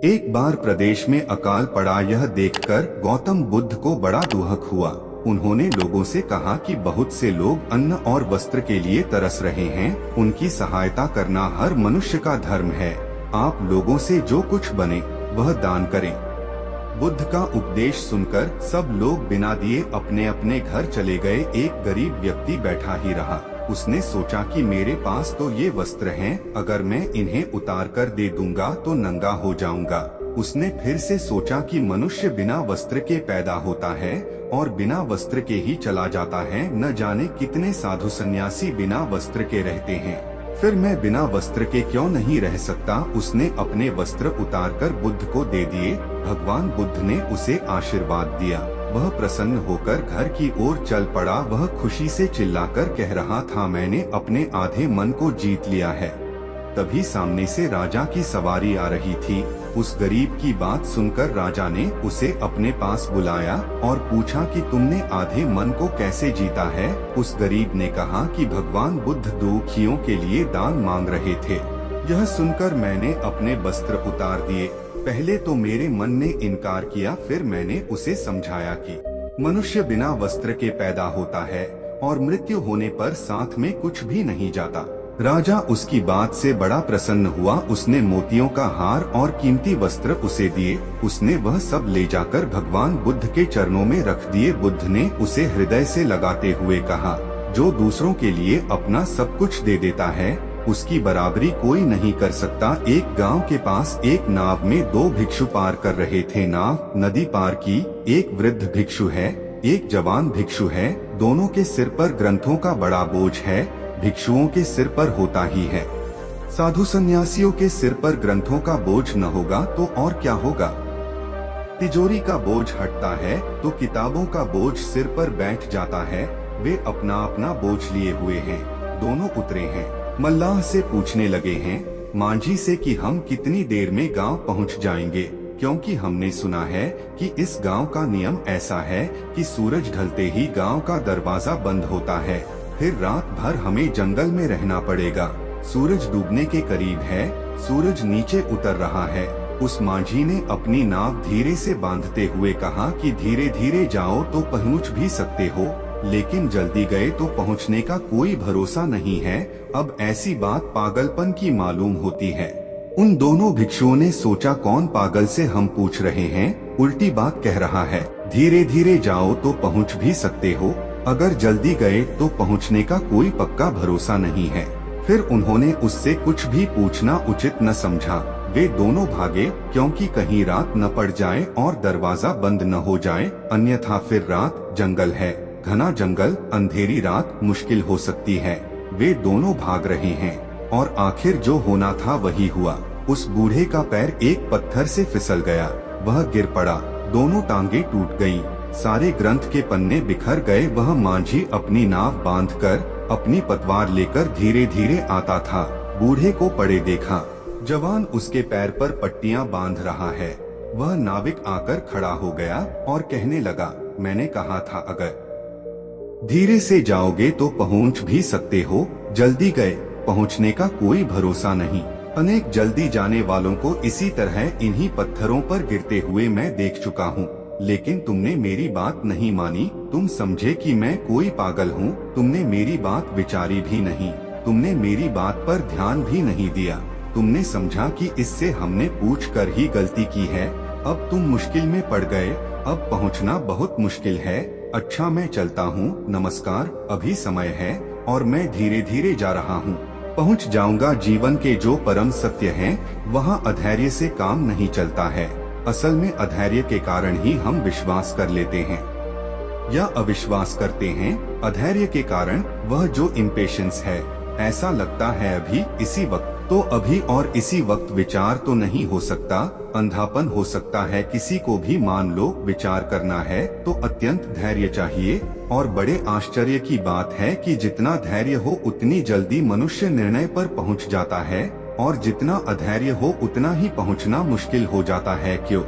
एक बार प्रदेश में अकाल पड़ा। यह देखकर गौतम बुद्ध को बड़ा दुख हुआ। उन्होंने लोगों से कहा कि बहुत से लोग अन्न और वस्त्र के लिए तरस रहे हैं। उनकी सहायता करना हर मनुष्य का धर्म है। आप लोगों से जो कुछ बने वह दान करें। बुद्ध का उपदेश सुनकर सब लोग बिना दिए अपने अपने घर चले गए। एक गरीब व्यक्ति बैठा ही रहा। उसने सोचा कि मेरे पास तो ये वस्त्र हैं, अगर मैं इन्हें उतार कर दे दूंगा तो नंगा हो जाऊंगा। उसने फिर से सोचा कि मनुष्य बिना वस्त्र के पैदा होता है और बिना वस्त्र के ही चला जाता है। न जाने कितने साधु सन्यासी बिना वस्त्र के रहते हैं, फिर मैं बिना वस्त्र के क्यों नहीं रह सकता। उसने अपने वस्त्र उतारकर बुद्ध को दे दिए। भगवान बुद्ध ने उसे आशीर्वाद दिया। वह प्रसन्न होकर घर की ओर चल पड़ा। वह खुशी से चिल्लाकर कह रहा था, मैंने अपने आधे मन को जीत लिया है। तभी सामने से राजा की सवारी आ रही थी। उस गरीब की बात सुनकर राजा ने उसे अपने पास बुलाया और पूछा कि तुमने आधे मन को कैसे जीता है। उस गरीब ने कहा कि भगवान बुद्ध दुखियों के लिए दान मांग रहे थे। यह सुनकर मैंने अपने वस्त्र उतार दिए। पहले तो मेरे मन ने इनकार किया, फिर मैंने उसे समझाया कि मनुष्य बिना वस्त्र के पैदा होता है और मृत्यु होने पर साथ में कुछ भी नहीं जाता। राजा उसकी बात से बड़ा प्रसन्न हुआ। उसने मोतियों का हार और कीमती वस्त्र उसे दिए। उसने वह सब ले जाकर भगवान बुद्ध के चरणों में रख दिए। बुद्ध ने उसे हृदय से लगाते हुए कहा, जो दूसरों के लिए अपना सब कुछ दे देता है उसकी बराबरी कोई नहीं कर सकता। एक गांव के पास एक नाव में दो भिक्षु पार कर रहे थे। नाव नदी पार की। एक वृद्ध भिक्षु है, एक जवान भिक्षु है। दोनों के सिर पर ग्रंथों का बड़ा बोझ है। भिक्षुओं के सिर पर होता ही है। साधु सन्यासियों के सिर पर ग्रंथों का बोझ न होगा तो और क्या होगा। तिजोरी का बोझ हटता है तो किताबों का बोझ सिर पर बैठ जाता है। वे अपना अपना बोझ लिए हुए हैं। दोनों उतरे हैं। मल्लाह से पूछने लगे हैं, मांझी से कि हम कितनी देर में गांव पहुंच जाएंगे, क्योंकि हमने सुना है कि इस गांव का नियम ऐसा है कि सूरज ढलते ही गांव का दरवाजा बंद होता है। फिर रात भर हमें जंगल में रहना पड़ेगा। सूरज डूबने के करीब है। सूरज नीचे उतर रहा है। उस मांझी ने अपनी नाव धीरे से बांधते हुए कहा कि धीरे धीरे जाओ तो पहुंच भी सकते हो, लेकिन जल्दी गए तो पहुंचने का कोई भरोसा नहीं है। अब ऐसी बात पागलपन की मालूम होती है। उन दोनों भिक्षुओं ने सोचा, कौन पागल से हम पूछ रहे हैं, उल्टी बात कह रहा है। धीरे धीरे जाओ तो पहुंच भी सकते हो, अगर जल्दी गए तो पहुंचने का कोई पक्का भरोसा नहीं है। फिर उन्होंने उससे कुछ भी पूछना उचित न समझा। वे दोनों भागे, क्योंकि कहीं रात न पड़ जाए और दरवाजा बंद न हो जाए, अन्यथा फिर रात जंगल है, घना जंगल, अंधेरी रात मुश्किल हो सकती है। वे दोनों भाग रहे हैं और आखिर जो होना था वही हुआ। उस बूढ़े का पैर एक पत्थर से फिसल गया। वह गिर पड़ा। दोनों टांगे टूट गईं। सारे ग्रंथ के पन्ने बिखर गए। वह मांझी अपनी नाव बांधकर अपनी पतवार लेकर धीरे धीरे आता था। बूढ़े को पड़े देखा। जवान उसके पैर पर पट्टियां बांध रहा है। वह नाविक आकर खड़ा हो गया और कहने लगा, मैंने कहा था अगर धीरे से जाओगे तो पहुंच भी सकते हो, जल्दी गए पहुंचने का कोई भरोसा नहीं। अनेक जल्दी जाने वालों को इसी तरह इन्हीं पत्थरों पर गिरते हुए मैं देख चुका हूँ, लेकिन तुमने मेरी बात नहीं मानी। तुम समझे कि मैं कोई पागल हूँ। तुमने मेरी बात विचारी भी नहीं। तुमने मेरी बात पर ध्यान भी नहीं दिया। तुमने समझा कि इससे हमने पूछकर ही गलती की है। अब तुम मुश्किल में पड़ गए। अब पहुँचना बहुत मुश्किल है। अच्छा मैं चलता हूँ, नमस्कार। अभी समय है और मैं धीरे धीरे जा रहा हूँ। पहुँच जाऊंगा। जीवन के जो परम सत्य हैं, वहाँ अधैर्य से काम नहीं चलता है। असल में अधैर्य के कारण ही हम विश्वास कर लेते हैं या अविश्वास करते हैं। अधैर्य के कारण वह जो इम्पेशंस है, ऐसा लगता है अभी इसी वक्त तो अभी और इसी वक्त विचार तो नहीं हो सकता। अंधापन हो सकता है किसी को भी। मान लो विचार करना है तो अत्यंत धैर्य चाहिए। और बड़े आश्चर्य की बात है कि जितना धैर्य हो उतनी जल्दी मनुष्य निर्णय पर पहुंच जाता है, और जितना अधैर्य हो उतना ही पहुंचना मुश्किल हो जाता है। क्यों?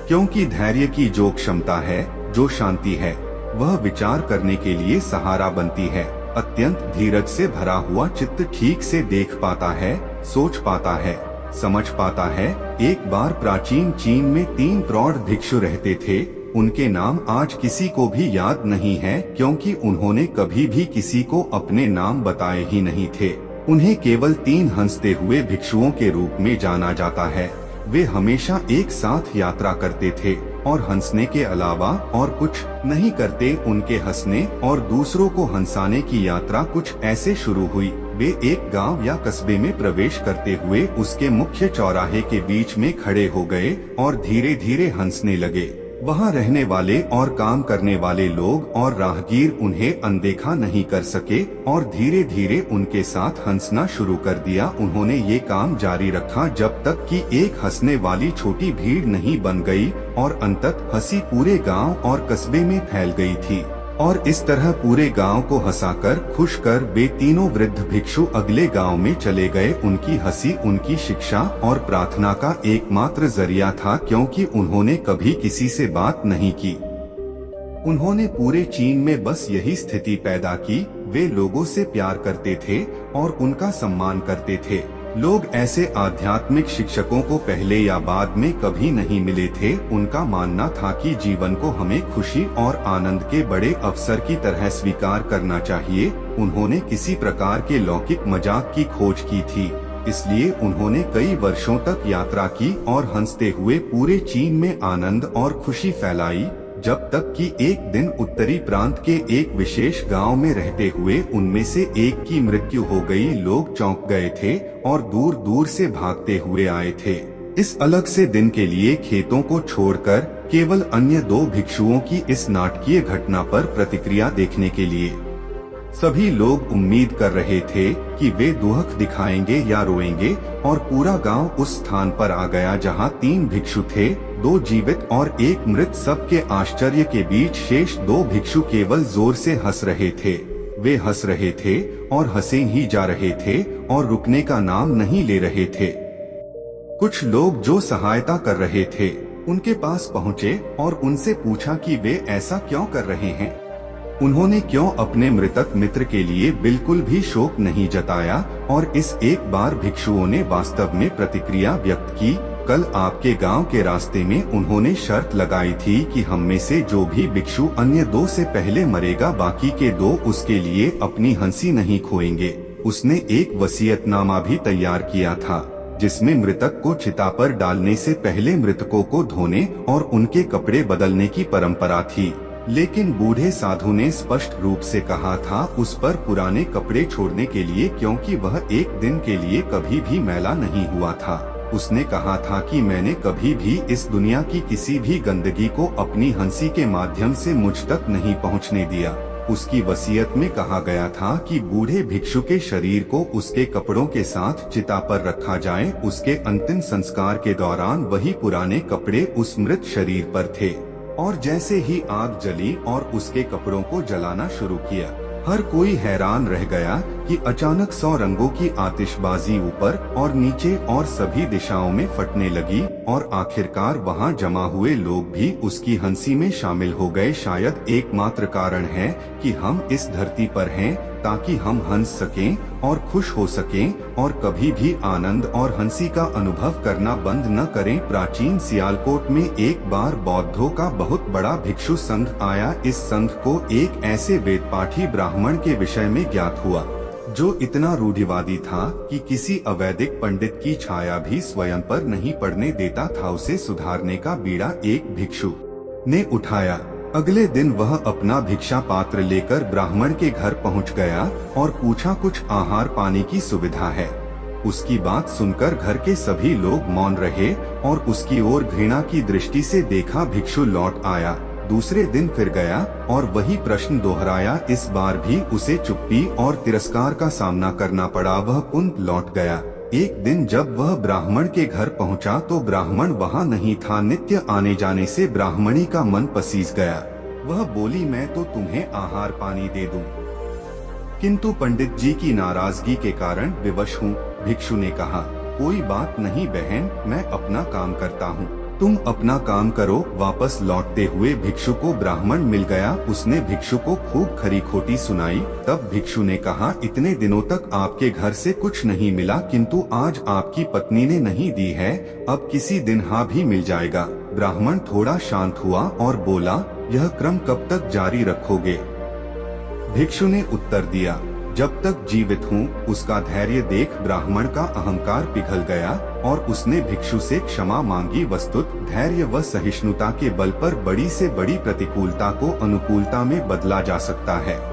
क्योंकि धैर्य की जो क्षमता है, जो शांति है, वह विचार करने के लिए सहारा बनती है। अत्यंत धीरज से भरा हुआ चित्त ठीक से देख पाता है, सोच पाता है। समझ पाता है। एक बार प्राचीन चीन में 3 प्रौढ़ भिक्षु रहते थे। उनके नाम आज किसी को भी याद नहीं है, क्योंकि उन्होंने कभी भी किसी को अपने नाम बताए ही नहीं थे। उन्हें केवल 3 हंसते हुए भिक्षुओं के रूप में जाना जाता है। वे हमेशा एक साथ यात्रा करते थे और हंसने के अलावा और कुछ नहीं करते। उनके हंसने और दूसरों को हंसाने की यात्रा कुछ ऐसे शुरू हुई। वे एक गांव या कस्बे में प्रवेश करते हुए उसके मुख्य चौराहे के बीच में खड़े हो गए और धीरे धीरे हंसने लगे। वहां रहने वाले और काम करने वाले लोग और राहगीर उन्हें अनदेखा नहीं कर सके और धीरे धीरे उनके साथ हंसना शुरू कर दिया। उन्होंने ये काम जारी रखा जब तक कि एक हंसने वाली छोटी भीड़ नहीं बन गई और अंततः हंसी पूरे गांव और कस्बे में फैल गई थी। और इस तरह पूरे गांव को हंसाकर खुश कर वे तीनों वृद्ध भिक्षु अगले गांव में चले गए। उनकी हंसी उनकी शिक्षा और प्रार्थना का एकमात्र जरिया था, क्योंकि उन्होंने कभी किसी से बात नहीं की। उन्होंने पूरे चीन में बस यही स्थिति पैदा की। वे लोगों से प्यार करते थे और उनका सम्मान करते थे। लोग ऐसे आध्यात्मिक शिक्षकों को पहले या बाद में कभी नहीं मिले थे। उनका मानना था कि जीवन को हमें खुशी और आनंद के बड़े अवसर की तरह स्वीकार करना चाहिए। उन्होंने किसी प्रकार के लौकिक मजाक की खोज की थी, इसलिए उन्होंने कई वर्षों तक यात्रा की और हंसते हुए पूरे चीन में आनंद और खुशी फैलाई, जब तक कि एक दिन उत्तरी प्रांत के एक विशेष गांव में रहते हुए उनमें से एक की मृत्यु हो गई। लोग चौंक गए थे और दूर दूर से भागते हुए आए थे इस अलग से दिन के लिए, खेतों को छोड़कर केवल अन्य 2 भिक्षुओं की इस नाटकीय घटना पर प्रतिक्रिया देखने के लिए। सभी लोग उम्मीद कर रहे थे कि वे दुख दिखाएंगे या रोएंगे, और पूरा गांव उस स्थान पर आ गया जहां 3 भिक्षु थे, 2 जीवित और 1 मृत। सबके आश्चर्य के बीच शेष 2 भिक्षु केवल जोर से हंस रहे थे। वे हंस रहे थे और हंसे ही जा रहे थे और रुकने का नाम नहीं ले रहे थे। कुछ लोग जो सहायता कर रहे थे उनके पास पहुँचे और उनसे पूछा कि वे ऐसा क्यों कर रहे हैं। उन्होंने क्यों अपने मृतक मित्र के लिए बिल्कुल भी शोक नहीं जताया, और इस एक बार भिक्षुओं ने वास्तव में प्रतिक्रिया व्यक्त की। कल आपके गांव के रास्ते में उन्होंने शर्त लगाई थी कि हम में से जो भी भिक्षु अन्य 2 से पहले मरेगा, बाकी के 2 उसके लिए अपनी हंसी नहीं खोएंगे। उसने एक वसीयतनामा भी तैयार किया था, जिसमें मृतक को चिता पर डालने से पहले मृतकों को धोने और उनके कपड़े बदलने की परंपरा थी। लेकिन बूढ़े साधु ने स्पष्ट रूप से कहा था उस पर पुराने कपड़े छोड़ने के लिए, क्योंकि वह एक दिन के लिए कभी भी मैला नहीं हुआ था। उसने कहा था कि मैंने कभी भी इस दुनिया की किसी भी गंदगी को अपनी हंसी के माध्यम से मुझ तक नहीं पहुंचने दिया। उसकी वसीयत में कहा गया था कि बूढ़े भिक्षु के शरीर को उसके कपड़ों के साथ चिता पर रखा जाए। उसके अंतिम संस्कार के दौरान वही पुराने कपड़े उस मृत शरीर पर थे, और जैसे ही आग जली और उसके कपड़ों को जलाना शुरू किया, हर कोई हैरान रह गया कि अचानक 100 रंगों की आतिशबाजी ऊपर और नीचे और सभी दिशाओं में फटने लगी, और आखिरकार वहां जमा हुए लोग भी उसकी हंसी में शामिल हो गए। शायद एकमात्र कारण है कि हम इस धरती पर हैं, ताकि हम हंस सकें और खुश हो सकें और कभी भी आनंद और हंसी का अनुभव करना बंद न करें। प्राचीन सियालकोट में एक बार बौद्धों का बहुत बड़ा भिक्षु संघ आया। इस संघ को एक ऐसे वेदपाठी ब्राह्मण के विषय में ज्ञात हुआ जो इतना रूढ़िवादी था कि किसी अवैदिक पंडित की छाया भी स्वयं पर नहीं पड़ने देता था। उसे सुधारने का बीड़ा एक भिक्षु ने उठाया। अगले दिन वह अपना भिक्षा पात्र लेकर ब्राह्मण के घर पहुंच गया और पूछा कुछ आहार पानी की सुविधा है। उसकी बात सुनकर घर के सभी लोग मौन रहे और उसकी ओर घृणा की दृष्टि से देखा। भिक्षु लौट आया, दूसरे दिन फिर गया और वही प्रश्न दोहराया। इस बार भी उसे चुप्पी और तिरस्कार का सामना करना पड़ा। वह पुनः लौट गया। एक दिन जब वह ब्राह्मण के घर पहुंचा तो ब्राह्मण वहां नहीं था। नित्य आने जाने से ब्राह्मणी का मन पसीज गया। वह बोली, मैं तो तुम्हें आहार पानी दे दूं, किंतु पंडित जी की नाराजगी के कारण विवश हूँ। भिक्षु ने कहा, कोई बात नहीं बहन, मैं अपना काम करता हूँ, तुम अपना काम करो। वापस लौटते हुए भिक्षु को ब्राह्मण मिल गया। उसने भिक्षु को खूब खरी खोटी सुनाई। तब भिक्षु ने कहा, इतने दिनों तक आपके घर से कुछ नहीं मिला, किंतु आज आपकी पत्नी ने नहीं दी है, अब किसी दिन हाँ भी मिल जाएगा। ब्राह्मण थोड़ा शांत हुआ और बोला, यह क्रम कब तक जारी रखोगे? भिक्षु ने उत्तर दिया, जब तक जीवित हूँ। उसका धैर्य देख ब्राह्मण का अहंकार पिघल गया और उसने भिक्षु से क्षमा मांगी। वस्तुत धैर्य व सहिष्णुता के बल पर बड़ी से बड़ी प्रतिकूलता को अनुकूलता में बदला जा सकता है।